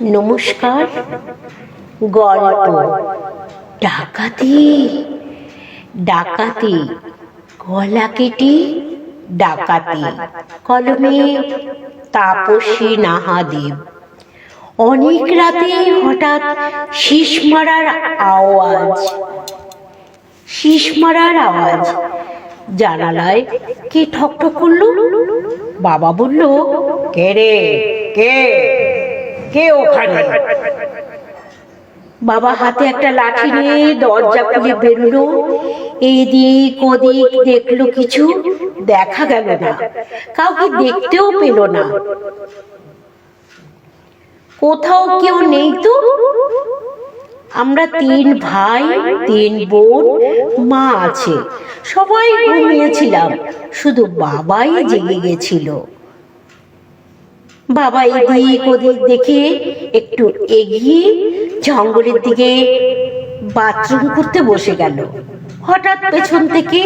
নমস্কার। গল্প ডাকাতি। ডাকাতি গলা কেটে ডাকাতি। কলমে তাপসী নাহাদেব। অনেক রাতে হঠাৎ শীষ মারার আওয়াজ। জানালায় কে ঠক ঠক করলো। বাবা বলল, কে রে, কে কে ওখানে? বাবা হাতে একটা লাঠি নিয়ে দরজা খুলে বেরোলো। এদিক ওদিক দেখলো, কিছু দেখা গেল না। কাউকে দেখতেও পেল না। কোথাও কেউ নেই তো। আমরা 3 ভাই 3 বোন, মা আছে, সবাই ঘুমিয়েছিলাম, শুধু বাবাই জেগে গেছিল। বাবা এদিক ওদিক দেখে একটু এগিয়ে জঙ্গলের দিকে বাথরুম করতে বসে গেল। হঠাৎ পেছন থেকে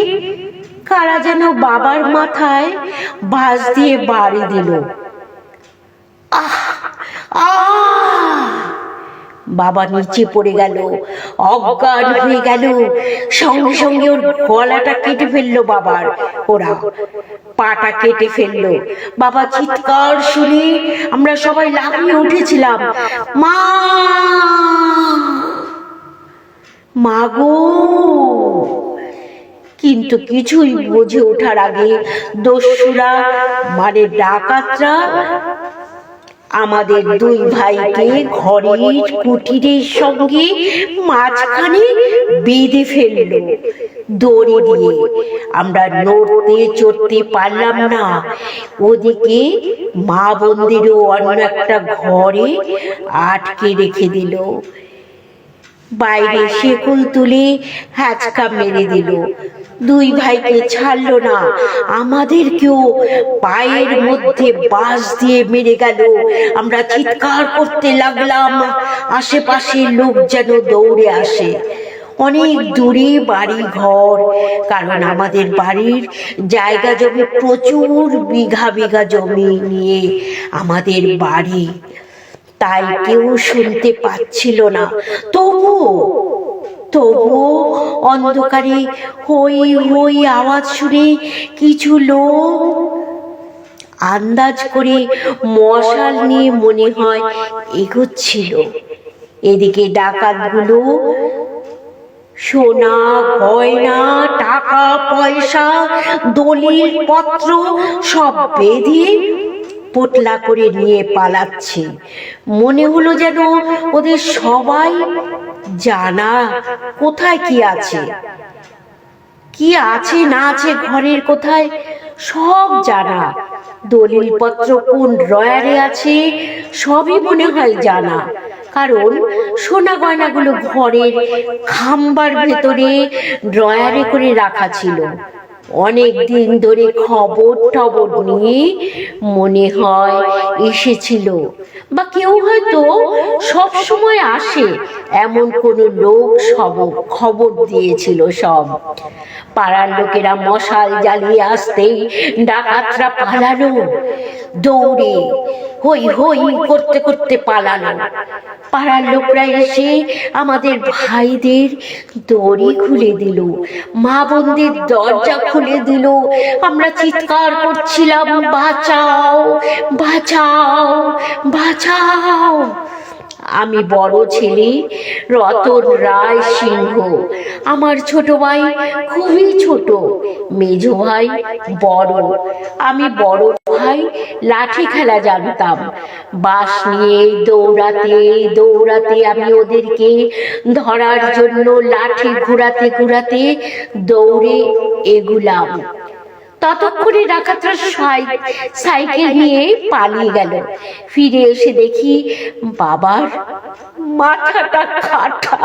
কারা যেন বাবার মাথায় বাঁশ দিয়ে বাড়ি দিল। আহ আহ! বাবা নিচে পড়ে গেল, অজ্ঞান হয়ে গেল। সঙ্গে সঙ্গে ওর গলাটা কেটে ফেললো বাবার, ওরা পাটা কেটে ফেললো। বাবা চিৎকার শুনে আমরা সবাই লাফিয়ে উঠেছিলাম, মা, মা গো! কিন্তু কিছুই বুঝে ওঠার আগে দস্যুরা মানে ডাকাতরা আমাদের 2 ভাইকে ঘরের কুটিরের সঙ্গে মাঝখানে বেঁধে ফেলল দড়ি দিয়ে। আমরা নড়তে চড়তে পারলাম না। ওদিকে মা বোনদেরও অন্য একটা ঘরে আটকে রেখে দিল। বাইরে শেকল তুলে হ্যাচকা মেরে দিল। 2 ভাইকে ছাড়লো না, আমাদেরকেও পায়ের মধ্যে বাঁশ দিয়ে মেরে গেল। আমরা চিৎকার করতে লাগলাম, আশেপাশে লোক যেন দৌড়ে আসে। অনেক দূরে বাড়ি ঘর, কারণ আমাদের বাড়ির জায়গা জমি প্রচুর, বিঘা বিঘা জমি নিয়ে আমাদের বাড়ি। তাই কেউ শুনতে পাচ্ছিল না। তবু অন্ধকারে হই হই আওয়াজ শুনে কিছু লোক আন্দাজ করে মশাল নিয়ে মনে হয় এগোচ্ছিল। এদিকে ডাকাতগুলো সোনা গয়না, টাকা পয়সা, দলিল পত্র সব বেঁধে পোটলা করে নিয়ে পালাচ্ছে। মনে হলো যেন ওদের সবাই জানা কোথায় কি আছে না আছে, ঘরের কোথায় সব জানা। দলিলপত্র কোন ড্রয়ারে আছে সবই মনে হয় জানা, কারণ সোনা গয়নাগুলো ঘরের খাম্বার ভেতরে ড্রয়ারে করে রাখা ছিল। অনেক দিন ধরে খবর টবর নিয়ে মনে হয় এসেছিল, বা কেউ হয়তো সব সময় আসে, এমন কোনো লোক সব খবর দিয়েছিল। সব পাড়ার লোকেরা মশাল জ্বালিয়ে আসতেই ডাকাতরা পালালো। দৌড়ে হই হই করতে করতে পালালো। পাড়ার লোকরা এসে আমাদের ভাইদের দড়ি খুলে দিল, মা বোনদের দরজা খুলে দিল। আমরা চিৎকার করছিলাম, বাঁচাও, বাঁচাও, বাঁচাও। আমি বড় ছেলে রতন রায় সিংহ, আমার ছোট ভাই খুবই ছোট, মেজো ভাই বড়। আমি বড় ভাই লাঠি খেলা জানতাম। বাঁশ নিয়ে দৌড়াতে দৌড়াতে আমি ওদেরকে ধরার জন্য লাঠি ঘুরাতে ঘুরাতে দৌড়ে এগুলাম। ততক্ষণে ডাকাতরা সাইকেল নিয়ে পালিয়ে গেল। ফিরে এসে দেখি বাবার মাথাটা কাটা।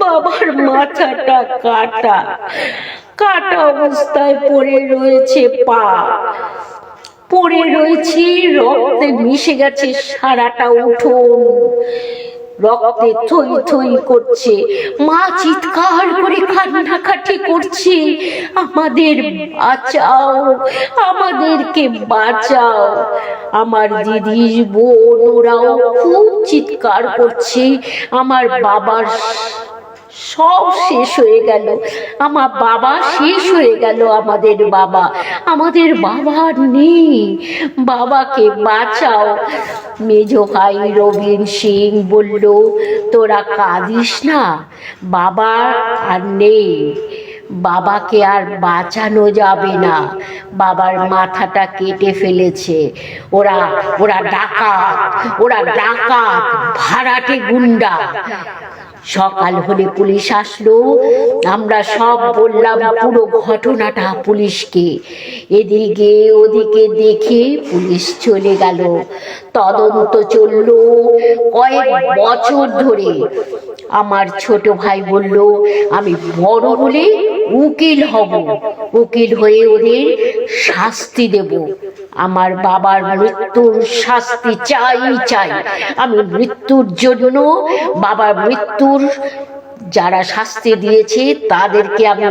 বাবার মাথাটা কাটা, কাটা অবস্থায় পড়ে রয়েছে, পা পড়ে রয়েছে, রক্তে মিশে গেছে সারাটা উঠোন। রক্তে থই থই করছে। মা চিৎকার করে কান্নাকাটি করছে, আমাদের বাঁচাও, আমাদেরকে বাঁচাও। আমার দিদির বোন ওরাও খুব চিৎকার করছে। আমার বাবার সব শেষ হয়ে গেল, আমার বাবা শেষ হয়ে গেল। আমাদের বাবা নেই, বাবাকে বাঁচাও। মেজ ভাই রবীন সিং বলল, তোরা কাঁদিস না, বাবা আর নেই, বাবাকে আর বাঁচানো যাবে না, বাবার মাথাটা কেটে ফেলেছে। ওরা ডাকাত, ভাড়াটে গুন্ডা। সকাল হলে পুলিশ আসলো, আমরা সব বললাম পুরো ঘটনাটা পুলিশকে। এদিকে ওদিকে দেখে পুলিশ চলে গেল। তদন্ত চললো কয়েক বছর ধরে। আমার ছোট ভাই বলল, আমি বড় হলে উকিল হব, উকিল হয়ে ওদের শাস্তি দেব। আমার বাবার মৃত্যুর শাস্তি চাই। আমি মৃত্যুর জন্য, বাবার মৃত্যুর যারা শাস্তি দিয়েছে তাদেরকে আমি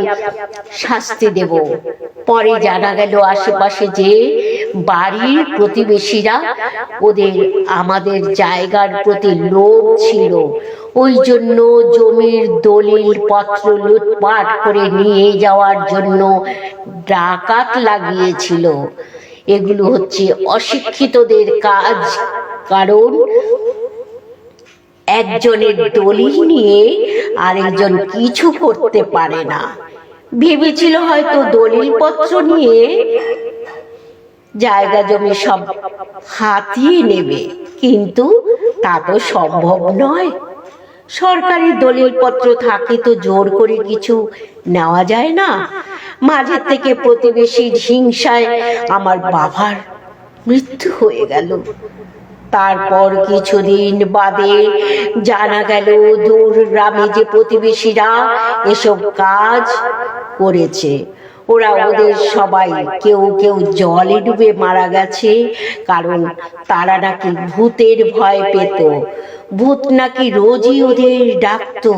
শাস্তি দেব। পরে জানা গেল আশেপাশে যে বাড়ির প্রতিবেশীরা ওদের আমাদের জায়গার প্রতি লোভ ছিল, ওই জন্য জমির দলিল পত্র লুটপাট করে নিয়ে যাওয়ার জন্য ডাকাত লাগিয়েছিল। এগুলো হচ্ছে অশিক্ষিতদের কাজ, কারণ একজনের দলিল নিয়ে আরেকজন কিছু করতে পারে না। ভেবেছিল হয়তো দলিল পত্র নিয়ে জায়গা জমি সব হাতিয়ে নেবে, কিন্তু তা তো সম্ভব নয়। সরকারি দলিল পত্র থাকে তো জোর করে কিছু নেওয়া যায় না। মাঝে থেকে প্রতিবেশীর হিংসায় আমার বাবার মৃত্যু হয়ে গেল। তারপর কিছুদিন বাদে জানা গেল দূর গ্রামে যে প্রতিবেশীরা এসব কাজ করেছে, ওদের সবাই কেউ জলে ডুবে মারা গেছে। কারণ তারা নাকি ভূতের ভয় পেত, ভূত নাকি রোজই ওদের ডাকতো,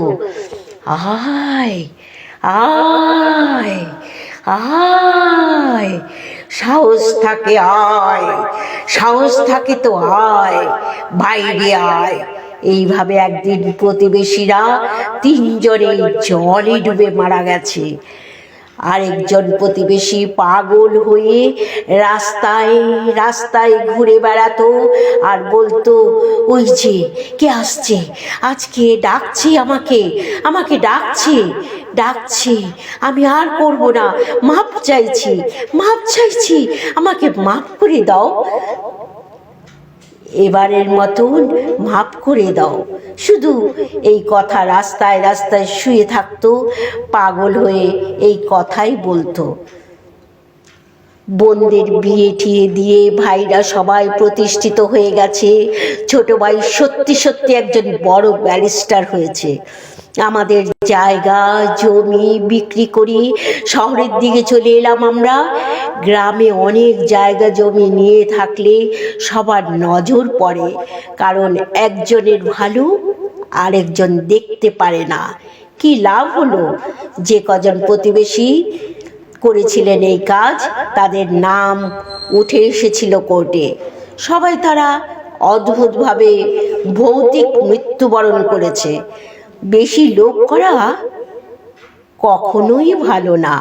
আয় আয় আয়, সাহস থাকে আয়, সাহস থাকে তো আয়, বাইরে আয়। এইভাবে একদিন প্রতিবেশীরা 3 জনে জলে ডুবে মারা গেছে। আরেকজন প্রতিবেশী পাগল হয়ে রাস্তায় ঘুরে বেড়াতো আর বলতো, ওই যে কে আসছে, আজকে ডাকছে, আমাকে ডাকছে, আমি আর করব না, মাপ চাইছি, আমাকে মাপ করে দাও, এবারের মতন মাপ করে দাও। শুধু এই কথা রাস্তায় শুয়ে থাকতো, পাগল হয়ে এই কথাই বলতো। বোনদের বিয়ে ঠিয়ে দিয়ে ভাইরা সবাই প্রতিষ্ঠিত হয়ে গেছে। ছোট ভাই সত্যি একজন বড় ব্যারিস্টার হয়েছে। আমাদের জায়গা জমি বিক্রি করি শহরের দিকে চলে এলাম আমরা। গ্রামে অনেক জায়গা জমি নিয়ে থাকলে সবার নজর পড়ে, কারণ একজনের ভালো আরেকজন দেখতে পারে না। কি লাভ হলো? যে কজন প্রতিবেশী করেছিলেন এই কাজ, তাদের নাম উঠে এসেছিল কোর্টে। সবাই তারা অদ্ভুতভাবে ভৌতিক মৃত্যুবরণ করেছে। বেশি লোভ করা কখনোই ভালো না।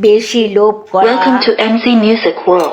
বেশি লোভ করা। Welcome to MC Music World.